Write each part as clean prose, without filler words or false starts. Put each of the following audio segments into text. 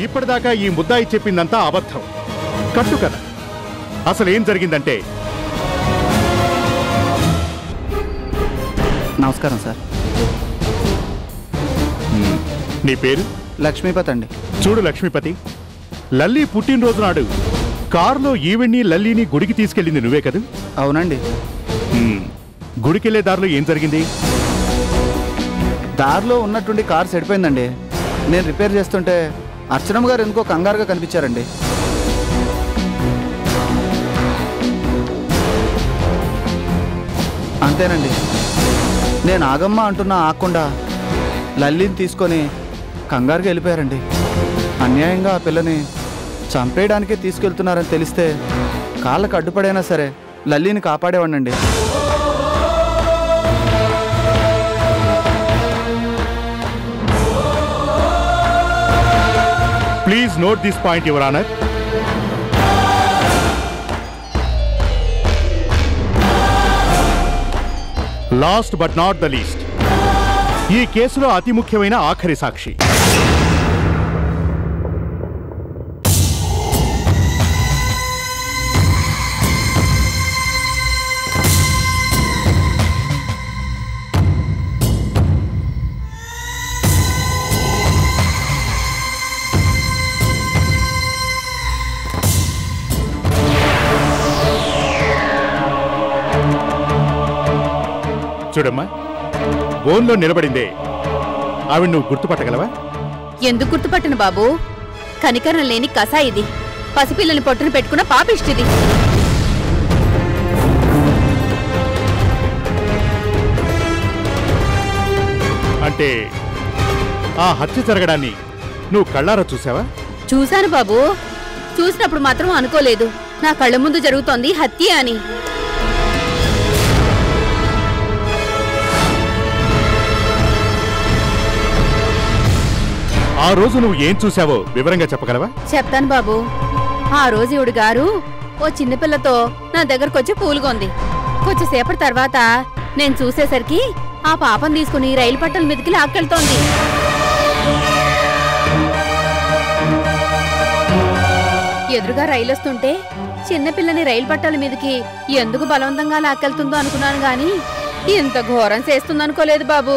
ఇప్పటిదాకా ఈ ముద్దాయి చెప్పిందంతా అబద్ధం, కట్టు కదా. అసలు ఏం జరిగిందంటే... నమస్కారం సార్. నీ పేరు? లక్ష్మీపతి అండి. చూడు లక్ష్మీపతి, లల్లీ పుట్టినరోజు నాడు కారులో ఈవెన్ని లల్లీని గుడికి తీసుకెళ్ళింది నువ్వే కదా? అవునండి. గుడికెళ్లే దారిలో ఏం జరిగింది? దారిలో ఉన్నటువంటి కారు చెడిపోయిందండి. నేను రిపేర్ చేస్తుంటే అర్చనమ్మ గారు ఎందుకో కంగారుగా కనిపించారండి. అంతేనండి. నేను ఆగమ్మ అంటున్నా ఆగకుండా లల్లీని తీసుకొని కంగారుగా వెళ్ళిపోయారండి. అన్యాయంగా ఆ పిల్లని చంపేయడానికే తీసుకెళ్తున్నారని తెలిస్తే కాళ్ళకు అడ్డుపడైనా సరే లల్లీని కాపాడేవాడినండి. Please note this point your honour. Last but not the least, ఈ కేసులో అతి ముఖ్యమైన ఆఖరి సాక్షి. చూడమ్మా, బోన్లో నిలబడిందే ఆవిడ నువ్వు గుర్తుపట్టగలవా? ఎందుకు గుర్తుపట్టను బాబు? కనికరం లేని కసాయిది, పసిపిల్లని పొట్టును పెట్టుకున్న పాపిష్టిది. అంటే ఆ హత్య జరగడాన్ని నువ్వు కళ్ళారా చూసావా? చూశాను బాబు. చూసినప్పుడు మాత్రం అనుకోలేదు నా కళ్ళ ముందు జరుగుతోంది హత్య అని. ఆ రోజు నువ్వు ఏం చూసావో వివరంగా చెప్పగలవా? చెప్తాను బాబు. ఆ రోజు ఇవిడు గారు ఓ చిన్నపిల్లతో నా దగ్గరకొచ్చి పూలుగొంది. కొంచెంసేపటి తర్వాత నేను చూసేసరికి ఆ పాపను తీసుకుని రైలు పట్టాల మీదకి లాక్కెళ్తోంది. ఎదురుగా రైలు వస్తుంటే చిన్నపిల్లని రైలు పట్టాల మీదకి ఎందుకు బలవంతంగా లాక్కెళ్తుందో అనుకున్నాను గాని ఇంత ఘోరం చేస్తుందనుకోలేదు బాబు.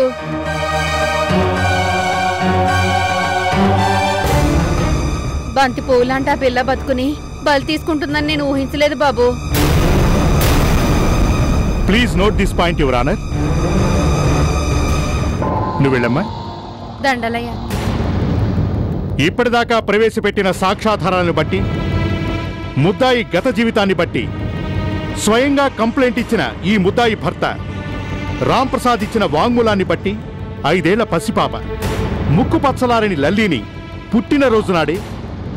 బంతి పువ్వులాంటి ఆ పిల్ల బతుకుని బలి తీసుకుంటుందని నేను ఊహించలేదు బాబు. Please note this point your honour. నువ్వు వెళ్ళమ్మా. దండలయ్య. ఇప్పటిదాకా ప్రవేశపెట్టిన సాక్ష్యాధారాలను బట్టి, ముద్దాయి గత జీవితాన్ని బట్టి, స్వయంగా కంప్లైంట్ ఇచ్చిన ఈ ముద్దాయి భర్త రాంప్రసాద్ ఇచ్చిన వాంగ్మూలాన్ని బట్టి 5 ఏళ్ల పసిపాప ముక్కు పచ్చలారని లల్లీని పుట్టినరోజు నాడే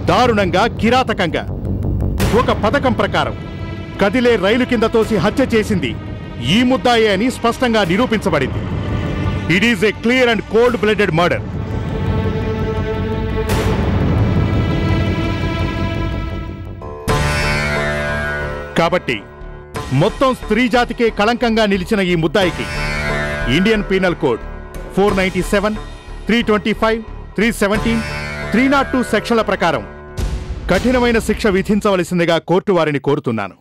దారుణంగా, కిరాతకంగా ఒక పథకం ప్రకారం కదిలే రైలు కింద తోసి హత్య చేసింది ఈ ముద్దాయే అని స్పష్టంగా నిరూపించబడింది. It is a clear and cold blooded murder. కాబట్టి మొత్తం స్త్రీ జాతికే కళంకంగా నిలిచిన ఈ ముద్దాయికి ఇండియన్ పీనల్ కోడ్ 497, 325, 317, 302 సెక్షన్ల ప్రకారం కఠినమైన శిక్ష విధించవలసిందిగా కోర్టు వారిని కోరుతున్నాను.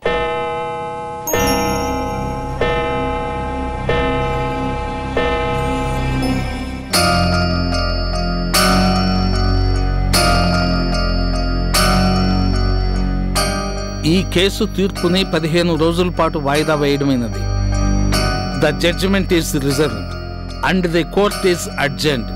ఈ కేసు తీర్పుని 15 రోజుల పాటు వాయిదా వేయడమైనది. The judgement is reserved and the court is adjourned.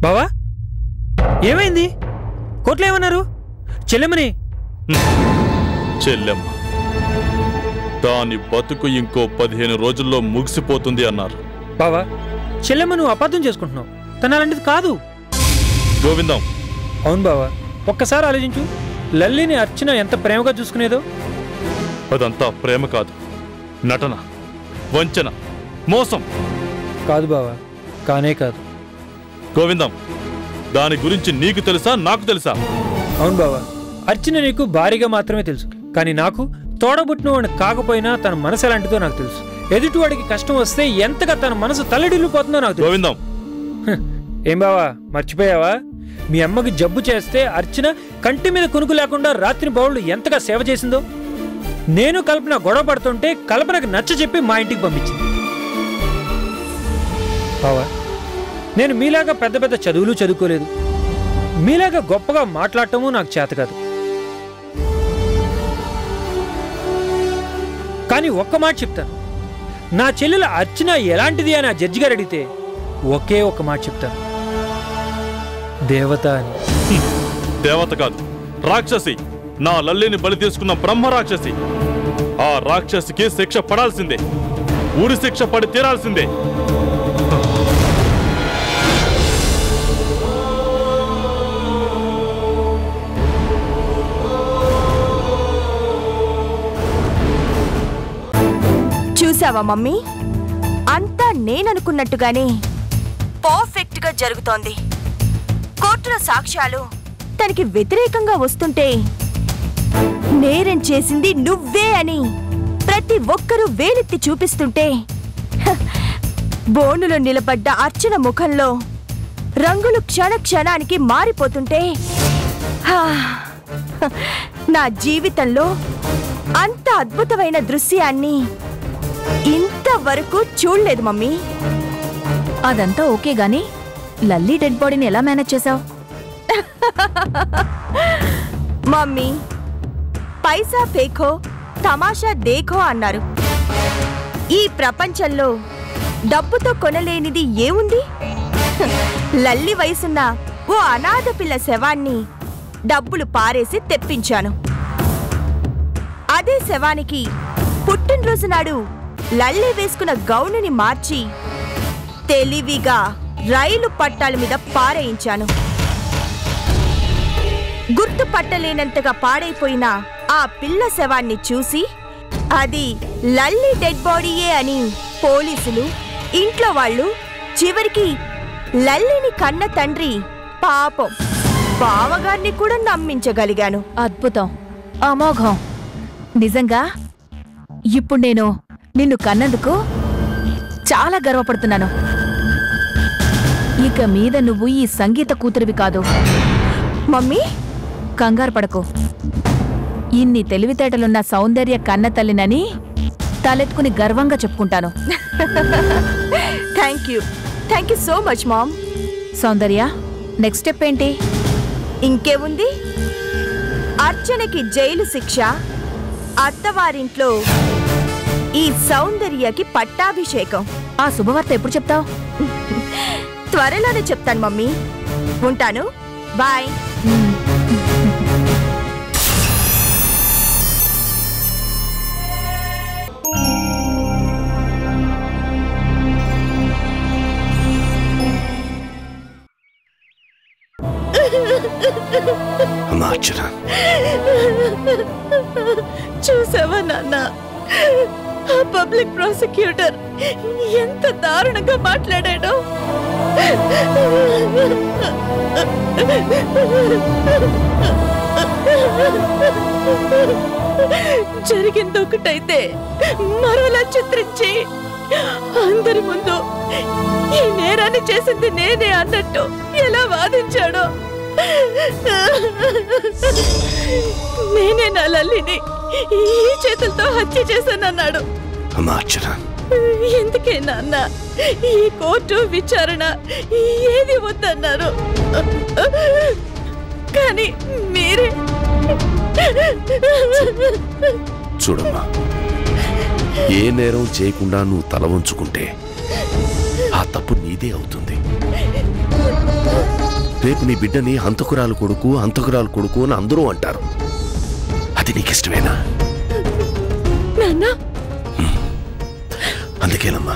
బావా, ఏమైంది? కోర్టులో ఏమన్నారు? చెల్లెమ్మని చెల్లెమ్మ దాని బతుకు ఇంకో 15 రోజుల్లో ముగిసిపోతుంది అన్నారు. బావా, చెల్లెమ్మ నువ్వు అబద్ధం చేసుకుంటున్నావు. తను అలాంటిది కాదు. గోవిందం, అవును బావా, ఒక్కసారి ఆలోచించు. లల్లిని అర్చన ఎంత ప్రేమగా చూసుకునేదో. అదంతా ప్రేమ కాదు, నటన, వంచన, మోసం. కాదు బావా, కానే కాదు. గోవిందం, దాని గురించి నీకు తెలుసా, నాకు తెలుసా? అవును బావా, అర్చన నీకు భారీగా మాత్రమే తెలుసు. కానీ నాకు తోడబుట్టిన వాడిని కాకపోయినా తన మనసు ఎలాంటిదో నాకు తెలుసు. ఎదుటివాడికి కష్టం వస్తే ఎంతగా తన మనసు తల్లడిల్లిపోతుందో నాకు తెలుసు. గోవిందం, ఏం బావా, మర్చిపోయావా? మీ అమ్మకి జబ్బు చేస్తే అర్చన కంటి మీద కొనుక్కు లేకుండా రాత్రి బౌళ్ళు ఎంతగా సేవ చేసిందో. నేను కల్పన గొడవ పడుతుంటే కల్పనకు నచ్చ చెప్పి మా ఇంటికి పంపించింది. బావా, నేను మీలాగా పెద్ద పెద్ద చదువులు చదువుకోలేదు. మీలాగా గొప్పగా మాట్లాడటము నాకు చేత కాదు. కానీ ఒక్క మాట చెప్తాను, నా చెల్లెల అర్చన ఎలాంటిది అని ఆ జడ్జి గారు అడిగితే ఒకే ఒక మాట చెప్తాను, దేవత అని. దేవత కాదు, రాక్షసి. నా లల్లిని బలి తీసుకున్న బ్రహ్మ రాక్షసి. ఆ రాక్షసికి శిక్ష పడాల్సిందే, ఊరి శిక్ష పడి తీరాల్సిందే. చూసావా మమ్మీ, అంతా నేననుకున్నట్టుగానే పర్ఫెక్ట్ గా జరుగుతోంది. కోర్టుల సాక్ష్యాలు తనకి వ్యతిరేకంగా వస్తుంటే నేరం చేసింది నువ్వే అని ప్రతి ఒక్కరూ వేలెత్తి చూపిస్తుంటే బోనులో నిలబడ్డ అర్చన ముఖంలో రంగులు క్షణ క్షణానికి మారిపోతుంటే నా జీవితంలో అంత అద్భుతమైన దృశ్యాన్ని ఇంతవరకు చూడలేదు మమ్మీ. అదంతా ఓకే గాని లల్లీ డెడ్ బాడీని ఎలా మేనేజ్ చేసావు? మమ్మీ, పైసా ఫేకో తమాషా దేఖో అన్నారు. ఈ ప్రపంచంలో డబ్బుతో కొనలేనిది ఏముంది? లల్లి వయసున్న ఓ అనాథ పిల్ల శవాన్ని డబ్బులు పారేసి తెప్పించాను. అదే శవానికి పుట్టినరోజు నాడు లల్లి వేసుకున్న గౌనుని మార్చి తెలివిగా రైలు పట్టాల మీద పారేయించాను. గుర్తుపట్టలేనంతగా పాడైపోయిన ఆ పిల్ల శవాన్ని చూసి అది లల్లి డెడ్ బాడీయే అని పోలీసులు, ఇంట్లో వాళ్ళు, చివరికి లల్లిని కన్న తండ్రి పాపం బావగారిని కూడా నమ్మించగలిగాను. అద్భుతం, అమోఘం. నిజంగా ఇప్పుడు నేను నిన్ను కన్నందుకు చాలా గర్వపడుతున్నాను. ఇక మీద నువ్వు ఈ సంగీత కూతురివి కాదు. మమ్మీ, కంగారు పడకు. ఇన్ని తెలివితేటలున్న సౌందర్య కన్న తల్లినని తలెత్తుకుని గర్వంగా చెప్పుకుంటాను. Thank you so much ma'am. Soundarya, next step ఏంటి? ఇంకేముంది, అర్చనకి జైలు శిక్ష, అత్తవారింట్లో ఈ సౌందర్యకి పట్టాభిషేకం. ఆ శుభవార్త ఎప్పుడు చెప్తావు? త్వరలోనే చెప్తాను మమ్మీ. ఉంటాను, బాయ్. అర్చన, చూసావా నాన్న, ఆ పబ్లిక్ ప్రాసిక్యూటర్ ఎంత దారుణంగా మాట్లాడాడో. జరిగింది ఒకటైతే మరోలా చిత్రించి అందరి ముందు ఈ నేరాన్ని చేసింది నేనే అన్నట్టు ఎలా వాదించాడో. నేనే నా లల్లిని ఈ చేతులతో హత్య చేశానన్నాడు. అర్చన, ఎందుకే నాన్న ఈ కోర్టు విచారణ ఏది వద్దన్నారు? కానీ మీరే. చూడమ్మా, ఏ నేరం చేయకుండా నువ్వు తల వంచుకుంటే ఆ తప్పు నీదే అవుతుంది. రేపు నీ బిడ్డని హంతకురాలు కొడుకు అని అందరూ అంటారు. అది నీకిష్టమేనా? అందుకేనమ్మా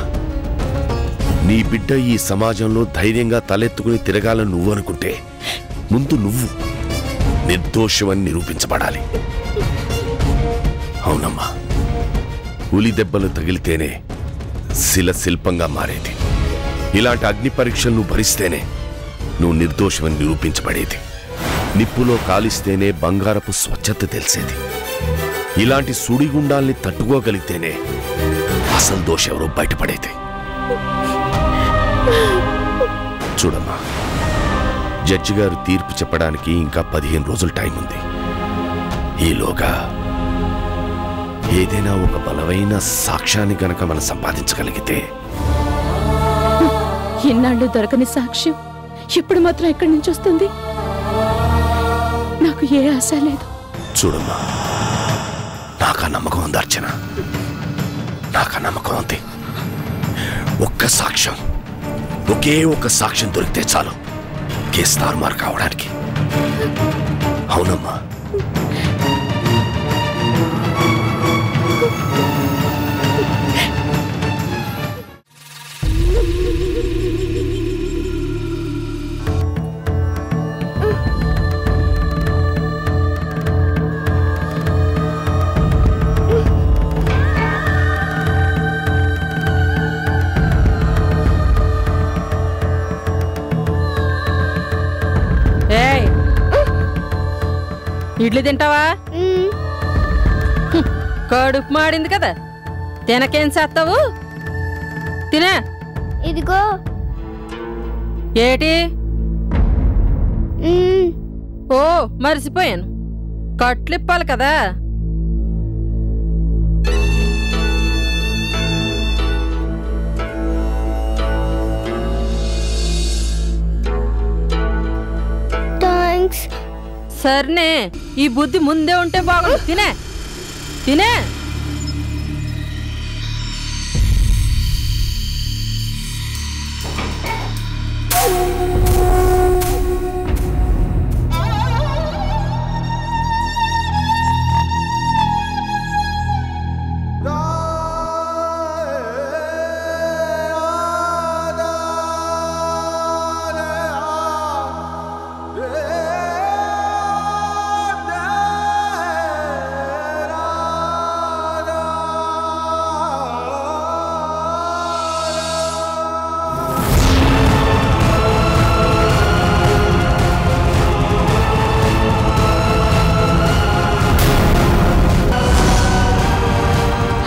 నీ బిడ్డ ఈ సమాజంలో ధైర్యంగా తలెత్తుకుని తిరగాలని నువ్వు అనుకుంటే ముందు నువ్వు నిర్దోషమని నిరూపించబడాలి. అవునమ్మా, ఉలి దెబ్బలు తగిలితేనే శిల శిల్పంగా మారేది. ఇలాంటి అగ్ని పరీక్షలు నువ్వు భరిస్తేనే నువ్వు నిర్దోషమని నిరూపించబడేది. నిప్పులో కాలిస్తేనే బంగారపు స్వచ్ఛత తెలిసేది. ఇలాంటి సుడిగుండాల్ని తట్టుకోగలిగితేనే అసలు దోషెవరో బయటపడేది. చూడమ్మా, జడ్జి గారు తీర్పు చెప్పడానికి ఇంకా 15 రోజులు టైం ఉంది. ఈలోగా ఏదైనా ఒక బలమైన సాక్ష్యాన్ని గనక మనం సంపాదించగలిగితే. ఇన్నాళ్ళు దొరకని సాక్ష్యం ఇప్పుడు మాత్రం ఎక్కడి నుంచి వస్తుంది? నాకు ఏ ఆశ లేదు. చూడమ్మా, నాకా నమ్మకం ఉంది అర్చన, నాకా నమ్మకం ఉంది. ఒక్క సాక్ష్యం, ఒకే ఒక్క సాక్ష్యం దొరికితే చాలు కేసు తారుమారు కావడానికి. అవునమ్మా. ఇడ్లీ తింటావా? కడుపు మాడింది కదా, తినకేం చేస్తావు? తినే. ఇదిగో. ఏటి? ఓ మర్చిపోయాను, కట్లిప్పాలి కదా. సర్నే, ఈ బుద్ధి ముందే ఉంటే బాగుంది. తినే తినే.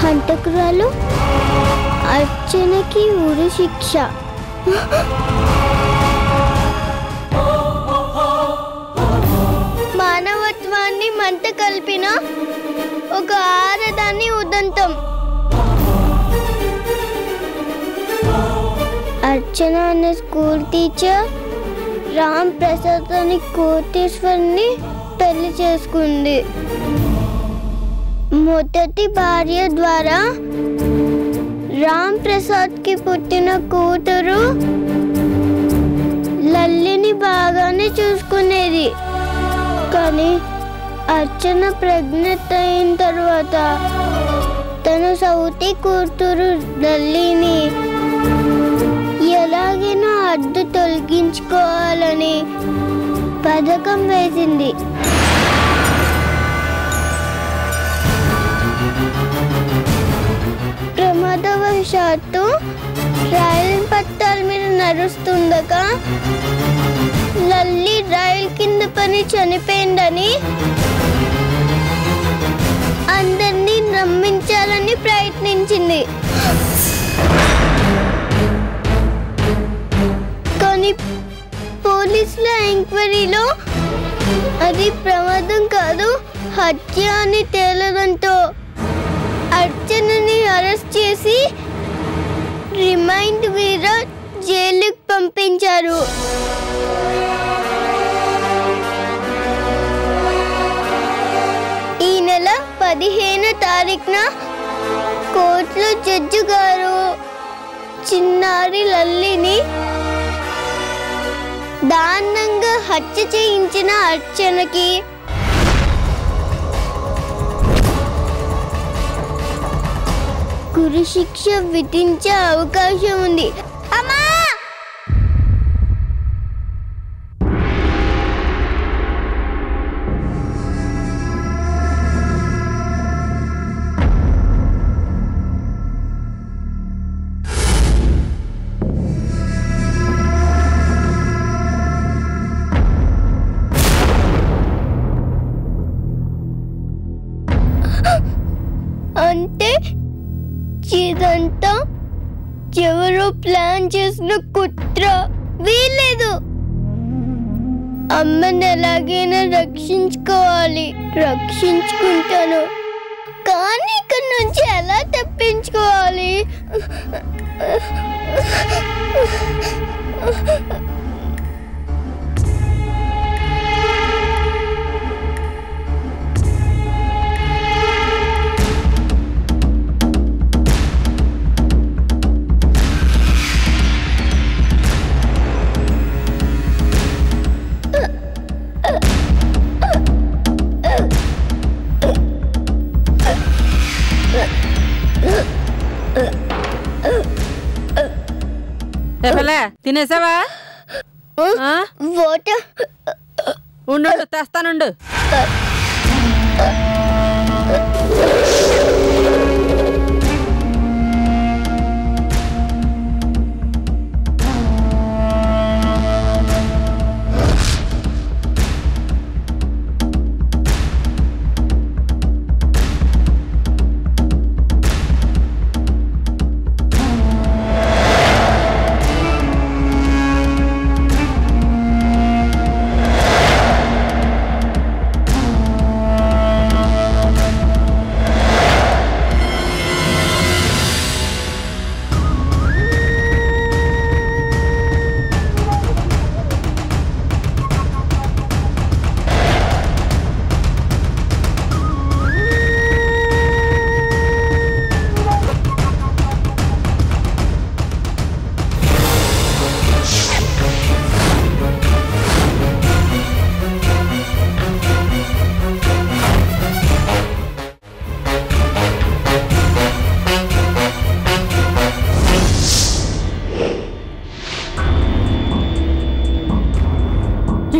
హంతకురాలు అర్చనకి ఉరి శిక్ష. మానవత్వాన్ని మంట కలిపిన ఒక ఆరదాన్ని ఉదంతం. అర్చన అనే స్కూల్ టీచర్ రామ్ ప్రసాద్ అని కోటేశ్వర్ని పెళ్లి చేసుకుంది. మొదటి భార్య ద్వారా రామ్ ప్రసాద్ కి పుట్టిన కూతురు లల్లిని బాగానే చూసుకునేది. కానీ అర్చన ప్రెగ్నెంట్ అయిన తర్వాత తన సౌతి కూతురు లల్లిని ఎలాగైనా అడ్డు తొలగించుకోవాలని పథకం వేసింది. ప్రమాదవశాత్తు రైలు పట్టాల మీద నడుస్తుండగా లల్లి రైలు కింద పని చనిపోయిందని అందరినీ నమ్మించాలని ప్రయత్నించింది. కానీ పోలీసుల ఎంక్వైరీలో అది ప్రమాదం కాదు, హత్య అని తేలడంతో అర్చనని అరెస్ట్ చేసి రిమైండ్ మీద జైలుకి పంపించారు. ఈ నెల 15వ తారీఖున కోర్టులో జడ్జి గారు చిన్నారి లల్లిని దారుణంగా హత్య చేయించిన అర్చనకి ఉరి శిక్ష విధించే అవకాశం ఉంది. అమ్మా! ఎవరో ప్లాన్ చేసిన కుట్ర. వీల్లేదు. అమ్మని ఎలాగైనా రక్షించుకోవాలి. రక్షించుకుంటాను, కానీ ఇక్కడ నుంచి ఎలా తప్పించుకోవాలి? తినేసావా? ఉండు, తెస్తానుండు.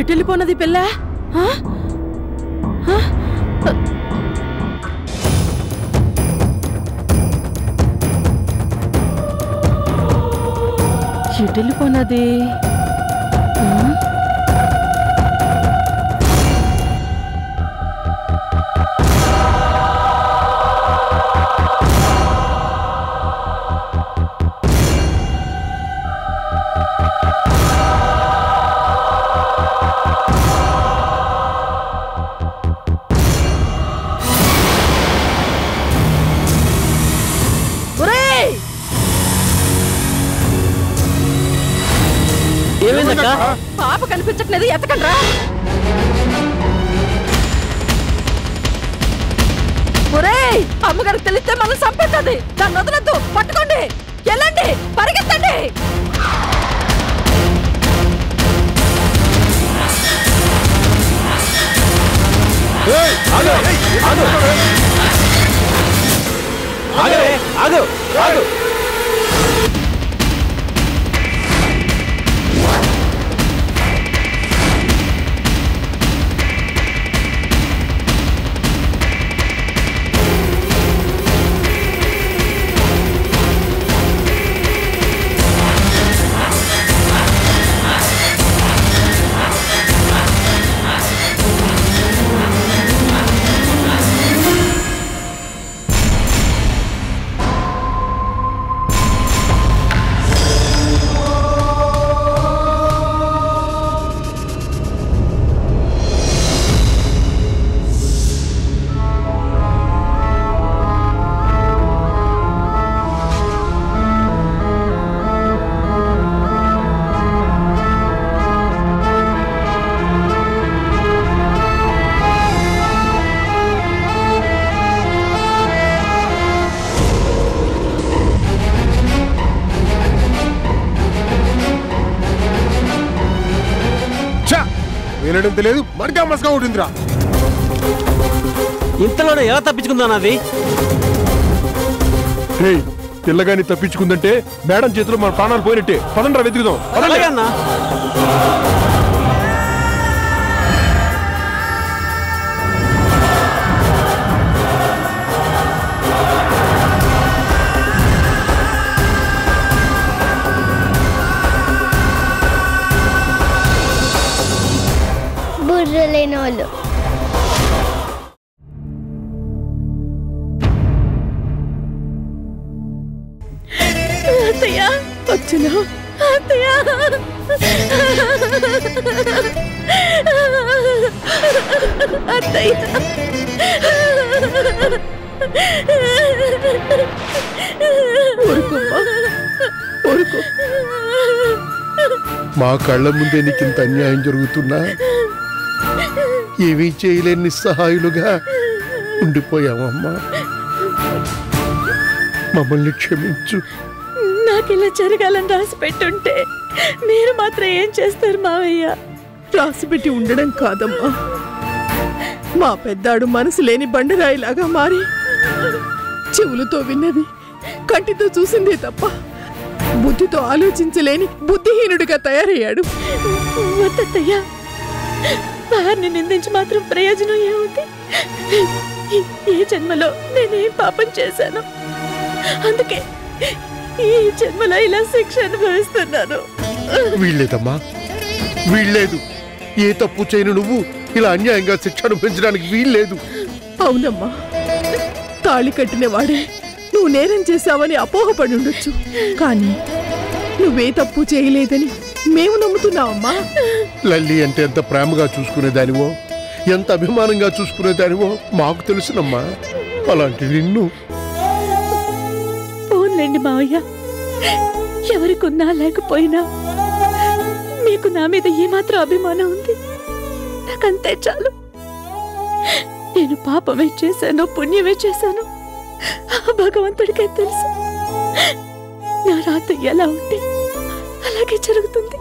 ఎటెళ్ళిపోన్నది పిల్ల? ఎటెళ్ళిపోన్నది? పాప కనిపించట్లేదు, ఎత్తకండ్రా. ఒరేయ్, అమ్మగారికి తెలిస్తే మనం చంపేస్తుంది. దాన్ని వదలొద్దు, పట్టుకోండి, వెళ్ళండి, పరిగెత్తండి. వినడం తెలియదు, మరిగా మస్గా ఉంటుందిరా. ఇంతలోనే ఎలా తప్పించుకుందా నాది? పిల్లగాని తప్పించుకుందంటే మేడం చేతిలో మన ప్రాణాలు పోయినట్టే. పదండ్రా, వెతుకుదాం. అన్నా బుర్రలేని వాళ్ళు. అత్తయ్య, అర్చన అత్తయ్య అత్తయ్య ఊరుకో. మా కళ్ళ ముందే నీకు ఇంత అన్యాయం జరుగుతున్నా ఏమీ చేయలేని నిస్సహాయులుగా ఉండిపోయామమ్మా. మమ్మల్ని క్షమించు. నాకిలా జరగాలని రాసి పెట్టుంటే మీరు మాత్రం ఏం చేస్తారు మావయ్య? రాసిపెట్టి ఉండడం కాదమ్మా, మా పెద్దాడు మనసు లేని బండరాయిలాగా మారి చెవులతో విన్నది కంటితో చూసిందే తప్ప బుద్ధితో ఆలోచించలేని బుద్ధిహీనుడిగా తయారయ్యాడు. వద్దయ్యా, వారిని నిందించి మాత్రం ప్రయోజనం ఏముంది? ఏ జన్మలో నేనేం పాపం చేశాను, అందుకే ఈ జన్మలో ఇలా శిక్ష అనుభవిస్తున్నాను. వీల్లేదమ్మా, వీల్లేదు. ఏ తప్పు చేయను నువ్వు ఇలా అన్యాయంగా శిక్ష అనుభవించడానికి వీల్లేదు. అవునమ్మా, తాళి కట్టిన వాడే నువ్వు నేరం చేశావని అపోహపడి ఉండొచ్చు, కానీ నువ్వే తప్పు చేయలేదని మేము నమ్ముతున్నావమ్మా. లల్లి అంటే ఎంత ప్రేమగా చూసుకునేదానివో, ఎంత అభిమానంగా చూసుకునేదానివో మాకు తెలుసునమ్మా. అలాంటి నిన్ను పోన్లేండి మావయ్య, ఎవరికున్నా లేకపోయినా మీకు నా మీద ఏమాత్రం అభిమానం ఉంది, నాకంతే చాలు. నేను పాపమే చేశానో పుణ్యమే చేశానో భగవంతుడికే తెలుసు. నా రాత ఎలా ఉంటే అలాగే జరుగుతుంది.